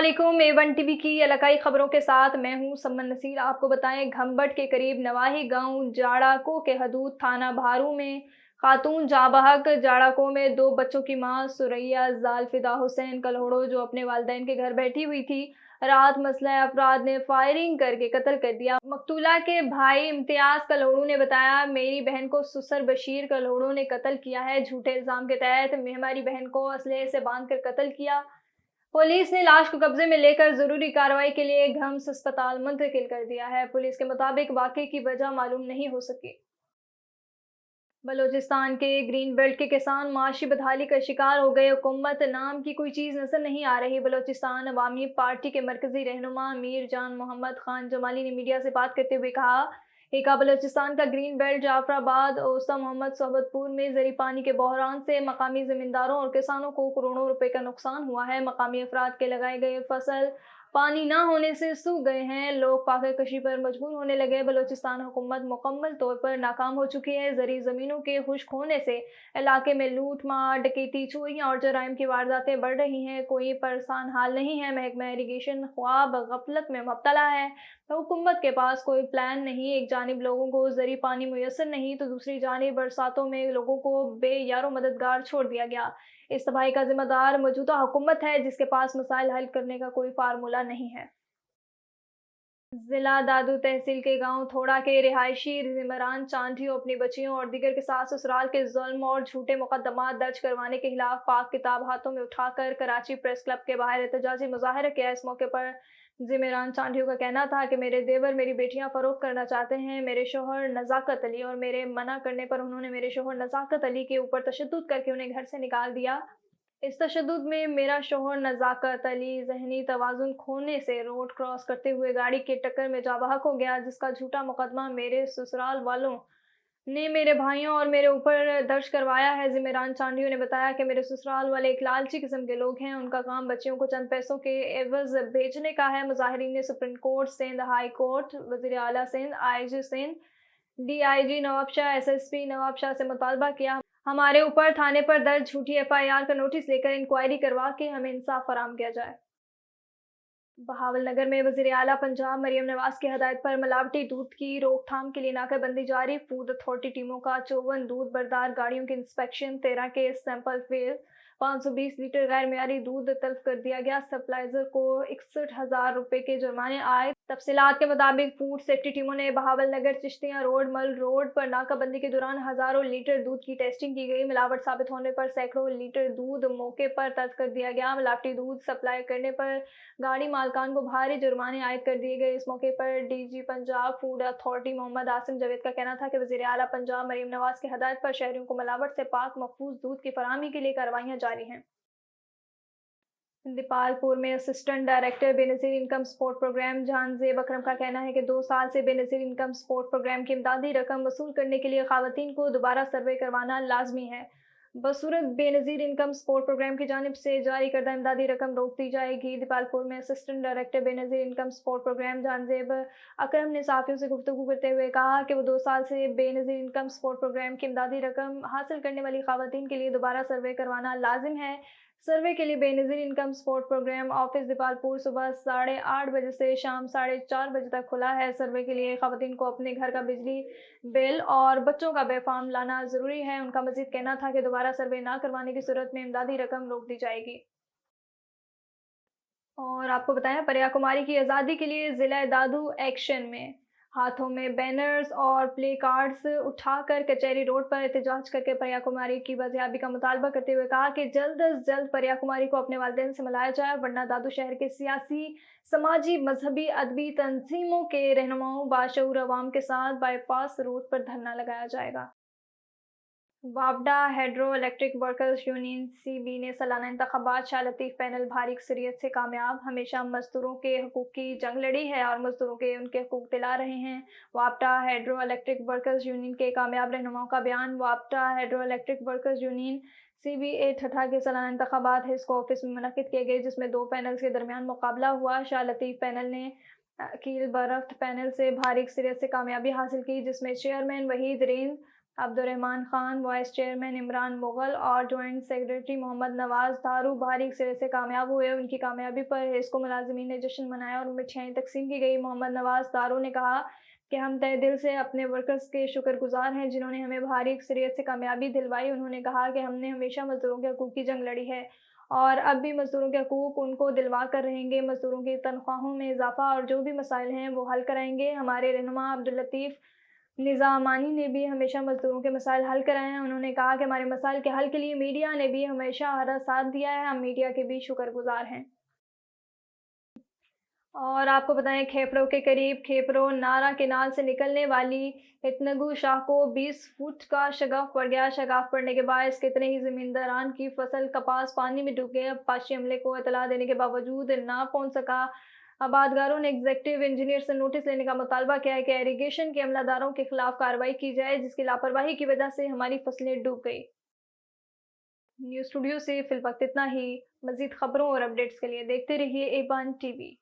अस्सलामुअलैकुम। A1 TV की इलाकाई खबरों के साथ मैं हूं सम्मन नसीर। आपको बताएं, घम्बट के करीब नवाही गांव जाड़ाको के हदूद थाना भारू में खातून जाबहक जाड़ाको में दो बच्चों की मां सुरैया जालफिदा हुसैन कल्होड़ो जो अपने वालिदैन के घर बैठी हुई थी, रात मसलह अफराद ने फायरिंग करके कत्ल कर दिया। मकतूला के भाई इम्तियाज कल्होड़ो ने बताया, मेरी बहन को सुसर बशीर कल्होड़ो ने कत्ल किया है। झूठे इल्जाम के तहत हमारी बहन को असलहे से बांध कर कत्ल किया। पुलिस ने लाश को कब्जे में लेकर जरूरी कार्रवाई के लिए घम्स अस्पताल मुंतकिल कर दिया है। पुलिस के मुताबिक वाकये की वजह मालूम नहीं हो सकी। बलूचिस्तान के ग्रीन बेल्ट के किसान माशी बदहाली का शिकार हो गए। हुकूमत नाम की कोई चीज़ नजर नहीं आ रही। बलूचिस्तान अवामी पार्टी के मरकजी रहनुमा मीर जान मोहम्मद खान जमाली ने मीडिया से बात करते हुए कहा कि बलूचिस्तान का ग्रीन बेल्ट जाफराबाद ओसा मोहम्मद सोहबतपुर में जरी पानी के बहरान से मकामी जमींदारों और किसानों को करोड़ों रुपए का नुकसान हुआ है। मकामी अफराद के लगाए गए फसल पानी ना होने से सूख गए हैं। लोग फाके कशी पर मजबूर होने लगे। बलूचिस्तान हुकूमत मुकम्मल तौर पर नाकाम हो चुकी है। जरी जमीनों के खुश्क होने से इलाके में लूट मार, डकैती, चोरियां और जराइम की वारदातें बढ़ रही हैं। कोई परेशान हाल नहीं है। महकमा इरिगेशन ख्वाब गफलत में मुब्तला है। तो हुकूमत के पास कोई प्लान नहीं। एक जानिब लोगों को जरी पानी मुयसर नहीं, तो दूसरी जानिब बरसातों में लोगों को बेयारो मददगार छोड़ दिया गया। इस तबाही का जिम्मेदार मौजूदा हुकूमत है, जिसके पास मसाइल हल करने का कोई फार्मूला नहीं है। जिला दादू तहसील के गांव थोड़ा के रिहायशी जिमरान चांडियों अपनी बच्चियों और दीगर के साथ ससुराल के जुल्म और झूठे मुकदमा दर्ज करवाने के खिलाफ पाक किताब हाथों में उठाकर कराची प्रेस क्लब के बाहर एहतजाजी मुजाहरा किया। इस मौके पर जिमरान चांडियों का कहना था कि मेरे देवर मेरी बेटियां फरोख्त करना चाहते हैं। मेरे शोहर नजाकत अली और मेरे मना करने पर उन्होंने मेरे शोहर नजाकत अली के ऊपर तशद्दुद करके उन्हें घर से निकाल दिया। इस तशद्दुद में मेरा शौहर नज़ाकत अली ज़हनी तवाज़ुन खोने से रोड क्रॉस करते हुए गाड़ी की टक्कर में जाँ-बहक हो गया, जिसका झूठा मुकदमा मेरे ससुराल वालों ने मेरे भाइयों और मेरे ऊपर दर्ज करवाया है। ज़िमरान चांडियों ने बताया कि मेरे ससुराल वाले एक लालची किस्म के लोग हैं। उनका काम बच्चियों को चंद पैसों के एवज़ बेचने का है। मुज़ाहिरीन ने supreme court, Sindh high court, वज़ीर आला Sindh, IG Sindh, DIG Nawabshah, SSP Nawabshah से मुतालबा किया हमारे ऊपर थाने पर दर्ज झूठी एफआईआर का नोटिस लेकर इंक्वायरी करवा के हमें इंसाफ फराहम किया जाए। बहावलनगर में वज़ीर आला पंजाब मरियम नवाज की हदायत पर मिलावटी दूध की रोकथाम के लिए नाकाबंदी जारी। फूड अथॉरिटी टीमों का 54 दूध बरदार गाड़ियों की इंस्पेक्शन, 13 के सैंपल फेल, 520 लीटर गैर मियारी दूध तल्फ कर दिया गया। सप्लाइजर को 61,000 रुपए के जुर्माने आए। तफसीलात के मुताबिक फूड सेफ्टी टीमों ने बहावलनगर चिश्तियां रोड मल रोड पर नाकाबंदी के दौरान हजारों लीटर दूध की टेस्टिंग की गई। मिलावट साबित होने पर सैकड़ों लीटर दूध मौके पर तल्फ कर दिया गया। मिलावटी दूध सप्लाई करने पर गाड़ी मालकान को भारी जुर्माने आयद कर दिए गए। इस मौके पर DG Punjab food authority Mohammad Asim Javed का कहना था कि वज़ीर आला पंजाब मरियम नवाज की हदायत पर शहरियों को मिलावट से पाक महफूज दूध की फराहमी के लिए कार्रवाइयां जारी हैं। दीपालपुर में assistant director Benazir income support programme Jahanzeb Akram का कहना है कि 2 साल से बेनज़ीर इनकम सपोर्ट प्रोग्राम की इमदादी रकम वसूल करने के लिए खवातीन को दोबारा सर्वे करवाना लाजमी है। बसूरत बेनज़ीर इनकम सपोर्ट प्रोग्राम की जानिब से जारी करदा इमदादी रकम रोक दी जाएगी। दीपालपुर में assistant director Benazir income support programme Jahanzeb Akram ने सहाफ़ियों से गुफ्तगू करते हुए कहा कि वो 2 साल से बेनज़ीर इनकम सपोर्ट प्रोग्राम की इमदादी रकम हासिल करने वाली खवातीन के लिए दोबारा सर्वे करवाना लाजिम है। सर्वे के लिए Benazir income support programme office Dipalpur सुबह 8:30 बजे से शाम 4:30 बजे तक खुला है। सर्वे के लिए खवातीन को अपने घर का बिजली बिल और बच्चों का बेफार्म लाना ज़रूरी है। उनका मजीद कहना था कि दोबारा सर्वे ना करवाने की सूरत में इमदादी रकम रोक दी जाएगी। और आपको बताएं, पर्या कुमारी की आज़ादी के लिए ज़िला दादू एक्शन में। हाथों में बैनर्स और प्ले कार्ड्स उठाकर कचहरी रोड पर एहतजाज करके पर्या कुमारी की बाजियाबी का मुतालबा करते हुए कहा कि जल्द अज जल्द पर्या कुमारी को अपने वालिदैन से मिलाया जाए, वरना दादू शहर के सियासी, समाजी, मजहबी, अदबी तंजीमों के रहनुमाओं बाशऊर अवाम के साथ बाईपास रोड पर धरना लगाया जाएगा। वापडा hydro electric workers union CB ने सालाना इंतखाबात शाह लतीफ़ पैनल भारी अक्सरियत से कामयाब। हमेशा मजदूरों के हकूक़ की जंग लड़ी है और मजदूरों के उनके हकूक़ दिला रहे हैं। वापडा हाइड्रो इलेक्ट्रिक वर्कर्स यूनियन के कामयाब रहनुमाओं का बयान। वापडा hydro electric workers union CBA Thatta के सालाना इंतखाबात हिस्को ऑफिस में मुनक़िद किए गए, जिसमें 2 पैनल्स के दरमियान मुकाबला हुआ। शाह लतीफ़ पैनल ने कील बरफ्त पैनल से भारी अक्सरियत से कामयाबी हासिल की, जिसमें chairman Waheed range Abdurrahman Khan, vice chairman Imran Mughal और जॉइंट सेक्रेटरी मोहम्मद नवाज दारू बारीक सिरे से कामयाब हुए। उनकी कामयाबी पर हिस्को मुलाजिमीन ने जश्न मनाया और मिठाइयाँ तकसीम की गई। मोहम्मद नवाज दारू ने कहा कि हम तहे दिल से अपने वर्कर्स के शुक्रगुजार हैं जिन्होंने हमें बारीक सिरियत से कामयाबी दिलवाई। उन्होंने कहा कि हमने हमेशा मजदूरों के हकूक़ की जंग लड़ी है और अब भी मजदूरों के हकूक़ उनको दिलवा कर रहेंगे। मजदूरों की तनख्वाहों में इजाफा और जो भी मसाइल हैं वो हल कराएंगे। हमारे रहनुमा अब्दुल लतीफ़ निज़ामानी ने भी हमेशा मजदूरों के मसाइल हल कराए हैं। उन्होंने कहा कि हमारे मसाइल के हल के लिए मीडिया ने भी हमेशा हरा साथ दिया है। हम मीडिया के भी शुक्रगुजार हैं। और आपको बताएं, खेपड़ों के करीब खेपरो नारा केनाल से निकलने वाली इतनगु शाह को 20 फुट का शगाफ पड़ गया। शगाफ पड़ने के बायस कितने ही जमींदारान की फसल कपास पानी में डूब गए। पाशी अमले को इतला देने के बावजूद ना पहुंच सका। आबादगारों ने एग्जीक्यूटिव इंजीनियर से नोटिस लेने का मुतालबा किया है कि इरिगेशन के अमलादारों के खिलाफ कार्रवाई की जाए जिसकी लापरवाही की वजह से हमारी फसलें डूब गई। न्यूज़ स्टूडियो से फिलवक्त इतना ही। मजीद खबरों और अपडेट्स के लिए देखते रहिए A1 TV।